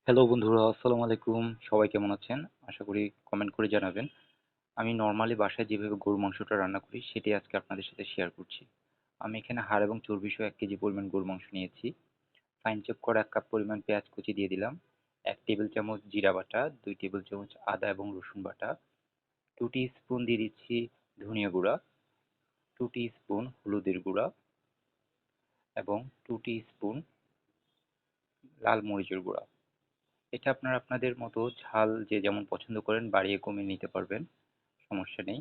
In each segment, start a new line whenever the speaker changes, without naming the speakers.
Hello বন্ধুরা, আসসালামু আলাইকুম। সবাই কেমন আছেন? আশা করি কমেন্ট করে জানাবেন। আমি নরমালি বাসায় যেভাবে গরুর মাংসটা রান্না করি সেটি আজকে আপনাদের সাথে শেয়ার করছি। আমি এখানে হাড় এবং চর্বি সহ ১ কেজি পরিমাণ গরুর মাংস নিয়েছি। ফাইন চপ করা ১ কাপ পরিমাণ পেঁয়াজ কুচি দিয়ে দিলাম। ১ টেবিল চামচ জিরা বাটা, ২ টেবিল চামচ আদা এবং রসুন বাটা, 2 টি-স্পুন দিয়ে দিচ্ছি ধনিয়া গুঁড়া, 2 টি-স্পুন হলুদের গুঁড়া এবং 2 টি-স্পুন লাল মরিচের গুঁড়া। এটা আপনারা আপনাদের মতো ঝাল যে যেমন পছন্দ করেন বাড়িয়ে কমিয়ে নিতে পারবেন, সমস্যা নেই।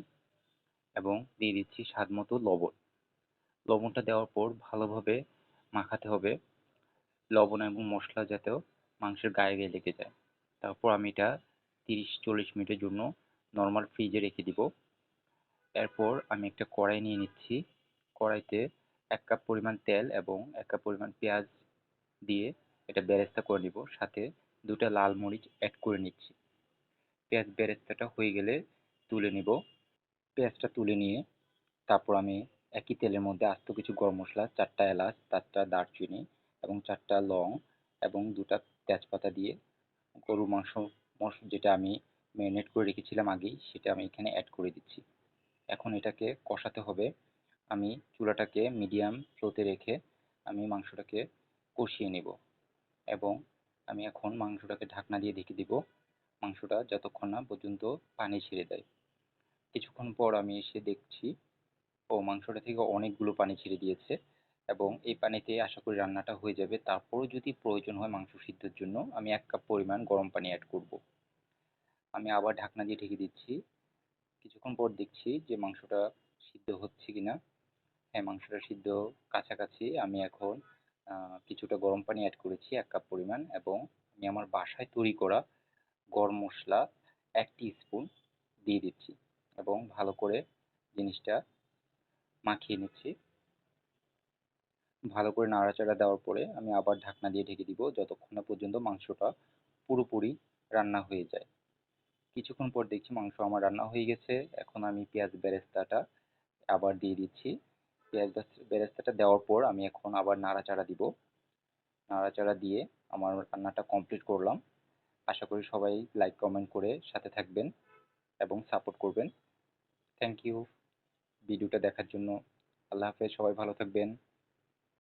এবং দিয়ে দিচ্ছি স্বাদ মতো লবণ। লবণটা দেওয়ার পর ভালোভাবে মাখাতে হবে, লবণ এবং মশলা যাতেও মাংসের গায়ে গায়ে লেগে যায়। তারপর আমি এটা ৩০-৪০ মিনিটের জন্য নর্মাল ফ্রিজে রেখে দিব। এরপর আমি একটা কড়াই নিয়ে নিচ্ছি। কড়াইতে ১ কাপ পরিমাণ তেল এবং ১ কাপ পরিমাণ পেঁয়াজ দিয়ে এটা বেরেস্তা করে নিব, সাথে ২টা লাল মরিচ অ্যাড করে নিচ্ছি। পেঁয়াজ বেরেস্তাটা হয়ে গেলে তুলে নিব। পেঁয়াজটা তুলে নিয়ে তারপর আমি একই তেলের মধ্যে আস্ত কিছু গরম মসলা, ৪টা এলাচ, ৪টা দারচিনি এবং ৪টা লং এবং ২টা তেজপাতা দিয়ে গরুর মাংস যেটা আমি ম্যারিনেট করে রেখেছিলাম আগেই সেটা আমি এখানে অ্যাড করে দিচ্ছি। এখন এটাকে কষাতে হবে। আমি চুলাটাকে মিডিয়াম ফ্লোতে রেখে আমি মাংসটাকে কষিয়ে নেব এবং আমি এখন মাংসটাকে ঢাকনা দিয়ে ঢেকে দিব মাংসটা যতক্ষণ না পর্যন্ত পানি ছেড়ে দেয়। কিছুক্ষণ পর আমি এসে দেখছি মাংসটা থেকে অনেকগুলো পানি ছেড়ে দিয়েছে এবং এই পানিতে আশা করি রান্নাটা হয়ে যাবে। তারপরও যদি প্রয়োজন হয় মাংস সিদ্ধর জন্য আমি ১ কাপ পরিমাণ গরম পানি অ্যাড করব। আমি আবার ঢাকনা দিয়ে ঢেকে দিচ্ছি। কিছুক্ষণ পর দেখছি যে মাংসটা সিদ্ধ হচ্ছে কিনা। হ্যাঁ, মাংসটা সিদ্ধ কাছাকাছি। আমি এখন কিছুটা গরম পানি অ্যাড করেছি ১ কাপ পরিমাণ এবং আমি আমার বাসায় তৈরি করা গরম মসলা ১ টি-স্পুন দিয়ে দিচ্ছি এবং ভালো করে জিনিসটা মাখিয়ে নিচ্ছি। ভালো করে নাড়াচাড়া দেওয়ার পরে আমি আবার ঢাকনা দিয়ে ঢেকে দিব যতক্ষণ না পর্যন্ত মাংসটা পুরোপুরি রান্না হয়ে যায়। কিছুক্ষণ পর দেখছি মাংস আমার রান্না হয়ে গেছে। এখন আমি পেঁয়াজ বেরেস্তাটা আবার দিয়ে দিচ্ছি। পেঁয়াজ বেরেস্তাটা দেওয়ার পর আমি এখন আবার নাড়াচাড়া দিব। নাড়াচাড়া দিয়ে আমার রান্নাটা কমপ্লিট করলাম। আশা করি সবাই লাইক কমেন্ট করে সাথে থাকবেন এবং সাপোর্ট করবেন। থ্যাংক ইউ ভিডিওটা দেখার জন্য। আল্লাহ হাফেজ, সবাই ভালো থাকবেন।